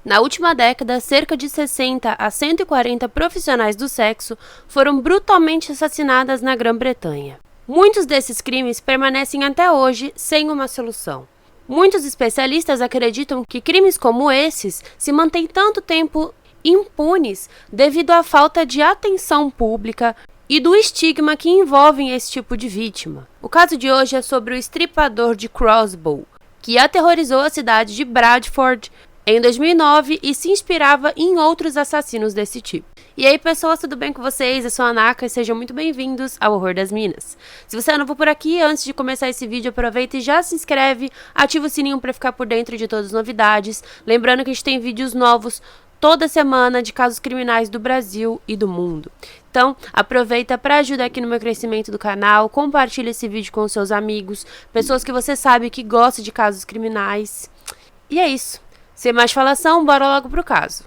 Na última década, cerca de 60 a 140 profissionais do sexo foram brutalmente assassinadas na Grã-Bretanha. Muitos desses crimes permanecem até hoje sem uma solução. Muitos especialistas acreditam que crimes como esses se mantêm tanto tempo impunes devido à falta de atenção pública e do estigma que envolvem esse tipo de vítima. O caso de hoje é sobre o estripador de Crossbow, que aterrorizou a cidade de Bradford em 2009 e se inspirava em outros assassinos desse tipo. E aí, pessoas, tudo bem com vocês? Eu sou a Naka e sejam muito bem-vindos ao Horror das Minas. Se você é novo por aqui, antes de começar esse vídeo, aproveita e já se inscreve, ativa o sininho para ficar por dentro de todas as novidades. Lembrando que a gente tem vídeos novos toda semana de casos criminais do Brasil e do mundo. Então, aproveita para ajudar aqui no meu crescimento do canal, compartilha esse vídeo com seus amigos, pessoas que você sabe que gostam de casos criminais. E é isso. Sem mais falação, bora logo pro caso.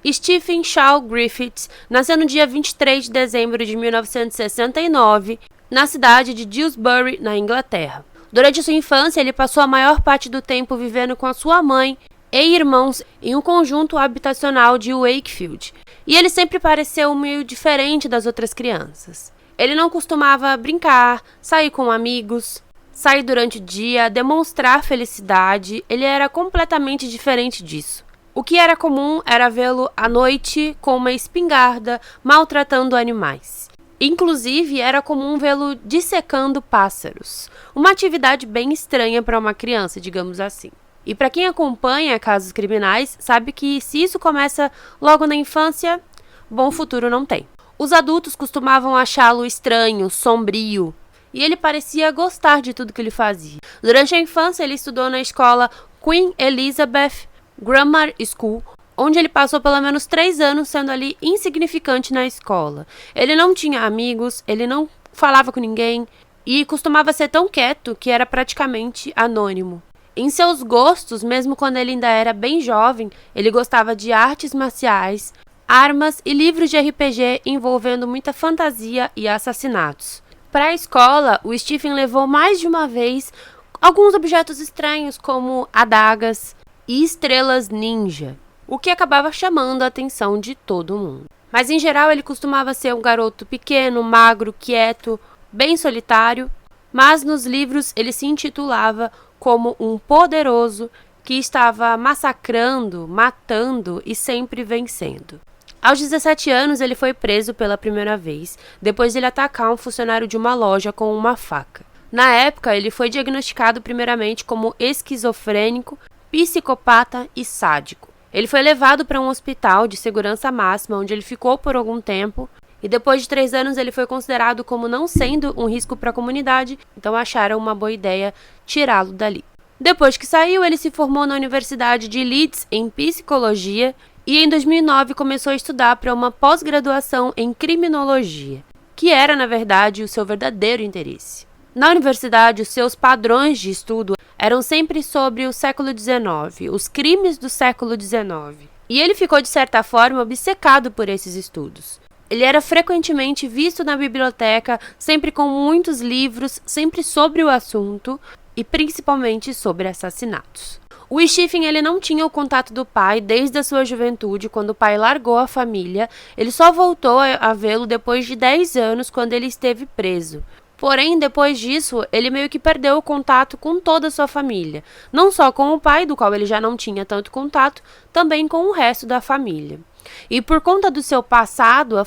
Stephen Shaw Griffiths nasceu no dia 23 de dezembro de 1969, na cidade de Dewsbury, na Inglaterra. Durante sua infância, ele passou a maior parte do tempo vivendo com a sua mãe e irmãos em um conjunto habitacional de Wakefield, e ele sempre pareceu meio diferente das outras crianças. Ele não costumava brincar, sair com amigos, sair durante o dia, demonstrar felicidade, ele era completamente diferente disso. O que era comum era vê-lo à noite com uma espingarda, maltratando animais. Inclusive, era comum vê-lo dissecando pássaros, uma atividade bem estranha para uma criança, digamos assim. E para quem acompanha casos criminais, sabe que se isso começa logo na infância, bom futuro não tem. Os adultos costumavam achá-lo estranho, sombrio, e ele parecia gostar de tudo que ele fazia. Durante a infância, ele estudou na escola Queen Elizabeth Grammar School, onde ele passou pelo menos 3 anos sendo ali insignificante na escola. Ele não tinha amigos, ele não falava com ninguém e costumava ser tão quieto que era praticamente anônimo. Em seus gostos, mesmo quando ele ainda era bem jovem, ele gostava de artes marciais, armas e livros de RPG envolvendo muita fantasia e assassinatos. Para a escola, o Stephen levou mais de uma vez alguns objetos estranhos como adagas e estrelas ninja, o que acabava chamando a atenção de todo mundo. Mas em geral ele costumava ser um garoto pequeno, magro, quieto, bem solitário, mas nos livros ele se intitulava como um poderoso que estava massacrando, matando e sempre vencendo. Aos 17 anos ele foi preso pela primeira vez, depois de ele atacar um funcionário de uma loja com uma faca. Na época ele foi diagnosticado primeiramente como esquizofrênico, psicopata e sádico. Ele foi levado para um hospital de segurança máxima, onde ele ficou por algum tempo, e depois de 3 anos ele foi considerado como não sendo um risco para a comunidade, então acharam uma boa ideia tirá-lo dali. Depois que saiu, ele se formou na Universidade de Leeds em psicologia e em 2009 começou a estudar para uma pós-graduação em criminologia, que era, na verdade, o seu verdadeiro interesse. Na universidade, os seus padrões de estudo eram sempre sobre o século XIX, os crimes do século XIX. E ele ficou, de certa forma, obcecado por esses estudos. Ele era frequentemente visto na biblioteca, sempre com muitos livros, sempre sobre o assunto e principalmente sobre assassinatos. O Stephen ele não tinha o contato do pai desde a sua juventude, quando o pai largou a família. Ele só voltou a vê-lo depois de 10 anos, quando ele esteve preso. Porém, depois disso, ele meio que perdeu o contato com toda a sua família. Não só com o pai, do qual ele já não tinha tanto contato, também com o resto da família. E por conta do seu passado, a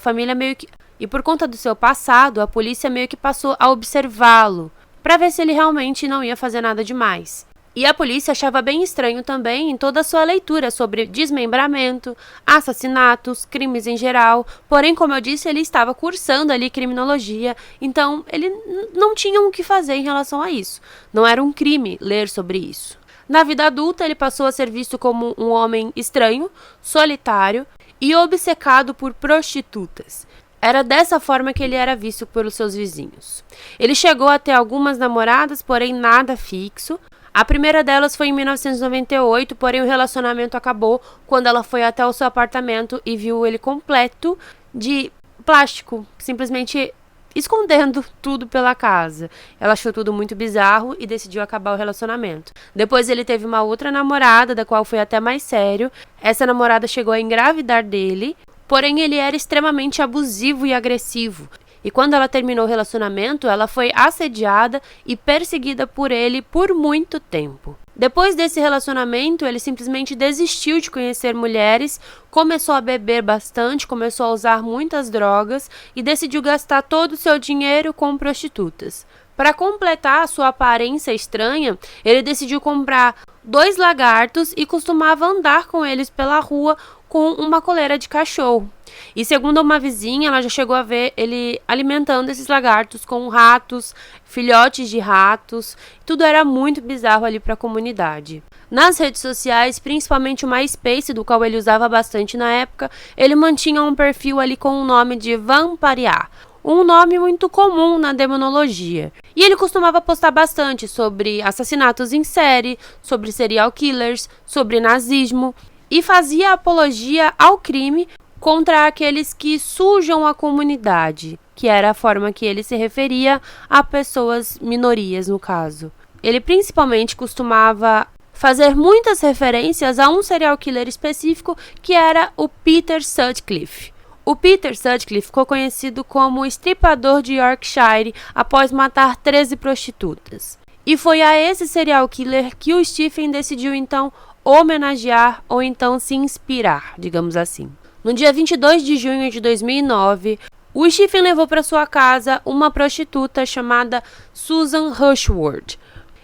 polícia meio que passou a observá-lo, para ver se ele realmente não ia fazer nada demais. E a polícia achava bem estranho também em toda a sua leitura sobre desmembramento, assassinatos, crimes em geral. Porém, como eu disse, ele estava cursando ali criminologia, então ele não tinha o que fazer em relação a isso. Não era um crime ler sobre isso. Na vida adulta, ele passou a ser visto como um homem estranho, solitário e obcecado por prostitutas. Era dessa forma que ele era visto pelos seus vizinhos. Ele chegou a ter algumas namoradas, porém nada fixo. A primeira delas foi em 1998, porém o relacionamento acabou quando ela foi até o seu apartamento e viu ele completo de plástico, simplesmente escondendo tudo pela casa. Ela achou tudo muito bizarro e decidiu acabar o relacionamento. Depois ele teve uma outra namorada, da qual foi até mais sério. Essa namorada chegou a engravidar dele, porém ele era extremamente abusivo e agressivo. E quando ela terminou o relacionamento, ela foi assediada e perseguida por ele por muito tempo. Depois desse relacionamento, ele simplesmente desistiu de conhecer mulheres, começou a beber bastante, começou a usar muitas drogas e decidiu gastar todo o seu dinheiro com prostitutas. Para completar a sua aparência estranha, ele decidiu comprar 2 lagartos e costumava andar com eles pela rua com uma coleira de cachorro. E segundo uma vizinha, ela já chegou a ver ele alimentando esses lagartos com ratos, filhotes de ratos. Tudo era muito bizarro ali para a comunidade. Nas redes sociais, principalmente o MySpace, do qual ele usava bastante na época, ele mantinha um perfil ali com o nome de Vampariar, um nome muito comum na demonologia. E ele costumava postar bastante sobre assassinatos em série, sobre serial killers, sobre nazismo, e fazia apologia ao crime contra aqueles que sujam a comunidade, que era a forma que ele se referia a pessoas minorias, no caso. Ele principalmente costumava fazer muitas referências a um serial killer específico, que era o Peter Sutcliffe. O Peter Sutcliffe ficou conhecido como o estripador de Yorkshire após matar 13 prostitutas. E foi a esse serial killer que o Stephen decidiu então homenagear ou então se inspirar, digamos assim. No dia 22 de junho de 2009, o Stephen levou para sua casa uma prostituta chamada Susan Rushworth.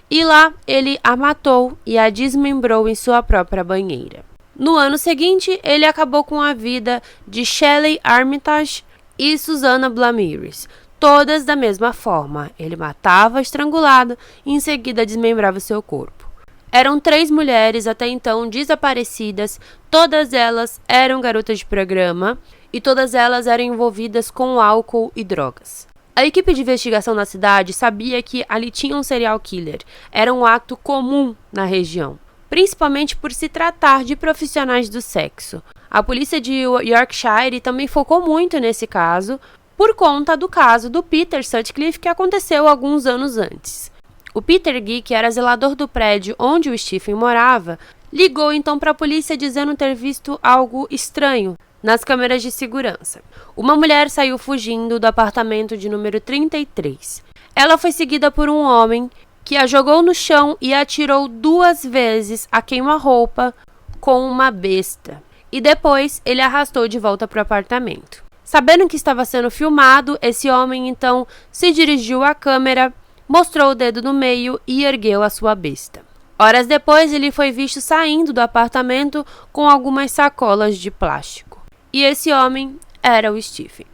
E lá ele a matou e a desmembrou em sua própria banheira. No ano seguinte, ele acabou com a vida de Shelley Armitage e Susanna Blamires, todas da mesma forma. Ele matava estrangulado e em seguida desmembrava seu corpo. Eram 3 mulheres até então desaparecidas, todas elas eram garotas de programa e todas elas eram envolvidas com álcool e drogas. A equipe de investigação da cidade sabia que ali tinha um serial killer, era um ato comum na região, principalmente por se tratar de profissionais do sexo. A polícia de Yorkshire também focou muito nesse caso, por conta do caso do Peter Sutcliffe que aconteceu alguns anos antes. O Peter Gee, que era zelador do prédio onde o Stephen morava, ligou então para a polícia dizendo ter visto algo estranho nas câmeras de segurança. Uma mulher saiu fugindo do apartamento de número 33. Ela foi seguida por um homem que a jogou no chão e atirou 2 vezes a queima-roupa com uma besta. E depois ele arrastou de volta para o apartamento. Sabendo que estava sendo filmado, esse homem então se dirigiu à câmera, mostrou o dedo no meio e ergueu a sua besta. Horas depois, ele foi visto saindo do apartamento com algumas sacolas de plástico. E esse homem era o Stephen.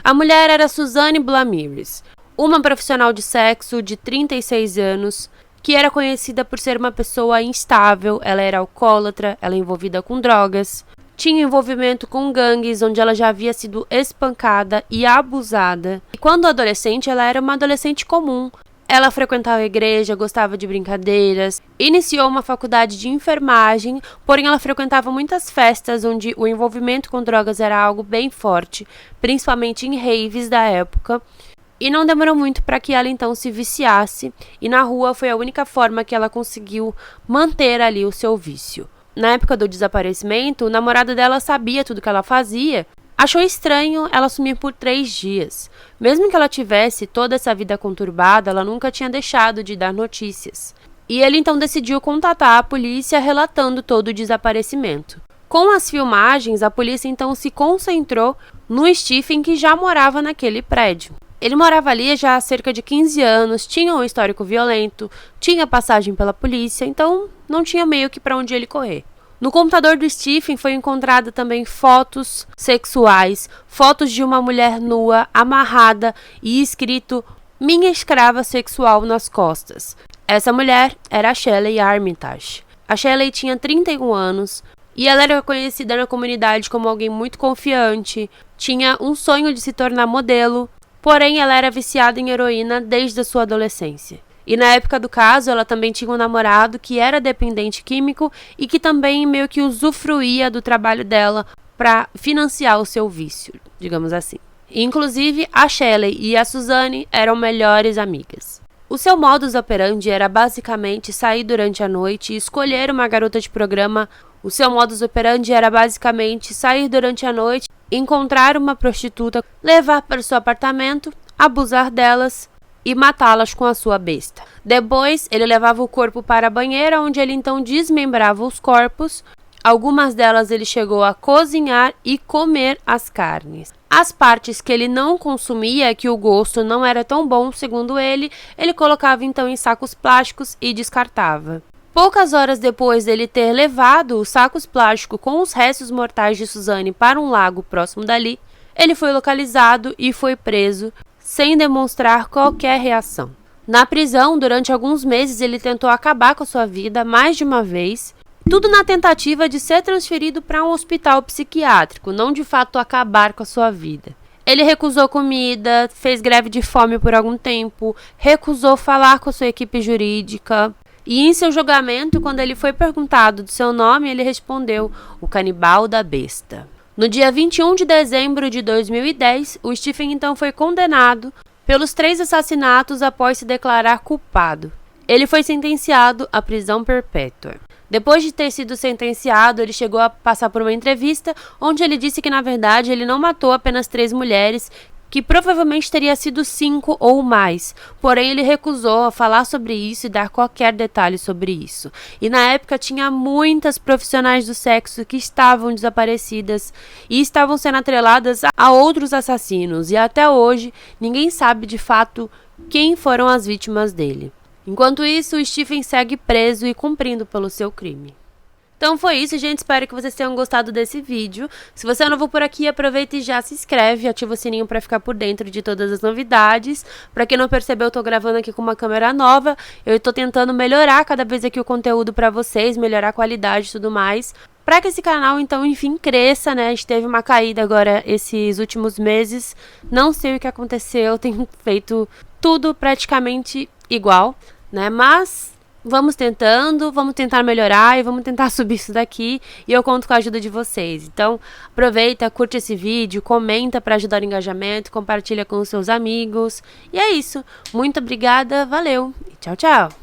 A mulher era Suzanne Blamires, uma profissional de sexo de 36 anos, que era conhecida por ser uma pessoa instável. Ela era alcoólatra, ela envolvida com drogas, tinha envolvimento com gangues, onde ela já havia sido espancada e abusada. E quando adolescente, ela era uma adolescente comum. Ela frequentava a igreja, gostava de brincadeiras, iniciou uma faculdade de enfermagem, porém ela frequentava muitas festas onde o envolvimento com drogas era algo bem forte, principalmente em raves da época, e não demorou muito para que ela então se viciasse, e na rua foi a única forma que ela conseguiu manter ali o seu vício. Na época do desaparecimento, o namorado dela sabia tudo que ela fazia. Achou estranho ela sumir por 3 dias. Mesmo que ela tivesse toda essa vida conturbada, ela nunca tinha deixado de dar notícias. E ele então decidiu contatar a polícia relatando todo o desaparecimento. Com as filmagens, a polícia então se concentrou no Stephen, que já morava naquele prédio. Ele morava ali já há cerca de 15 anos, tinha um histórico violento, tinha passagem pela polícia, então não tinha meio que para onde ele correr. No computador do Stephen foi encontrada também fotos sexuais, fotos de uma mulher nua, amarrada e escrito "Minha escrava sexual" nas costas. Essa mulher era a Shelley Armitage. A Shelley tinha 31 anos e ela era conhecida na comunidade como alguém muito confiante, tinha um sonho de se tornar modelo, porém ela era viciada em heroína desde a sua adolescência. E na época do caso, ela também tinha um namorado que era dependente químico e que também meio que usufruía do trabalho dela para financiar o seu vício, digamos assim. Inclusive, a Shelley e a Suzanne eram melhores amigas. O seu modus operandi era basicamente sair durante a noite e escolher uma garota de programa. O seu modus operandi era basicamente sair durante a noite, encontrar uma prostituta, levar para o seu apartamento, abusar delas e matá-las com a sua besta. Depois, ele levava o corpo para a banheira, onde ele então desmembrava os corpos. Algumas delas ele chegou a cozinhar e comer as carnes. As partes que ele não consumia, que o gosto não era tão bom, segundo ele colocava então em sacos plásticos e descartava. Poucas horas depois dele ter levado os sacos plásticos com os restos mortais de Suzanne para um lago próximo dali, ele foi localizado e foi preso, sem demonstrar qualquer reação. Na prisão, durante alguns meses, ele tentou acabar com a sua vida mais de uma vez, tudo na tentativa de ser transferido para um hospital psiquiátrico, não de fato acabar com a sua vida. Ele recusou comida, fez greve de fome por algum tempo, recusou falar com a sua equipe jurídica. E em seu julgamento, quando ele foi perguntado do seu nome, ele respondeu: o canibal da besta. No dia 21 de dezembro de 2010, o Stephen então foi condenado pelos 3 assassinatos após se declarar culpado. Ele foi sentenciado à prisão perpétua. Depois de ter sido sentenciado, ele chegou a passar por uma entrevista onde ele disse que, na verdade, ele não matou apenas 3 mulheres, que provavelmente teria sido 5 ou mais. Porém, ele recusou a falar sobre isso e dar qualquer detalhe sobre isso. E na época tinha muitas profissionais do sexo que estavam desaparecidas e estavam sendo atreladas a outros assassinos. E até hoje, ninguém sabe de fato quem foram as vítimas dele. Enquanto isso, o Stephen segue preso e cumprindo pelo seu crime. Então foi isso, gente. Espero que vocês tenham gostado desse vídeo. Se você é novo por aqui, aproveita e já se inscreve. Ativa o sininho para ficar por dentro de todas as novidades. Para quem não percebeu, eu tô gravando aqui com uma câmera nova. Eu tô tentando melhorar cada vez aqui o conteúdo para vocês, melhorar a qualidade e tudo mais. Para que esse canal, então, enfim, cresça, né? A gente teve uma caída agora esses últimos meses. Não sei o que aconteceu, tenho feito tudo praticamente igual, né? Mas vamos tentar melhorar e vamos tentar subir isso daqui, e eu conto com a ajuda de vocês. Então, aproveita, curte esse vídeo, comenta para ajudar o engajamento, compartilha com os seus amigos. E é isso. Muito obrigada, valeu e tchau, tchau!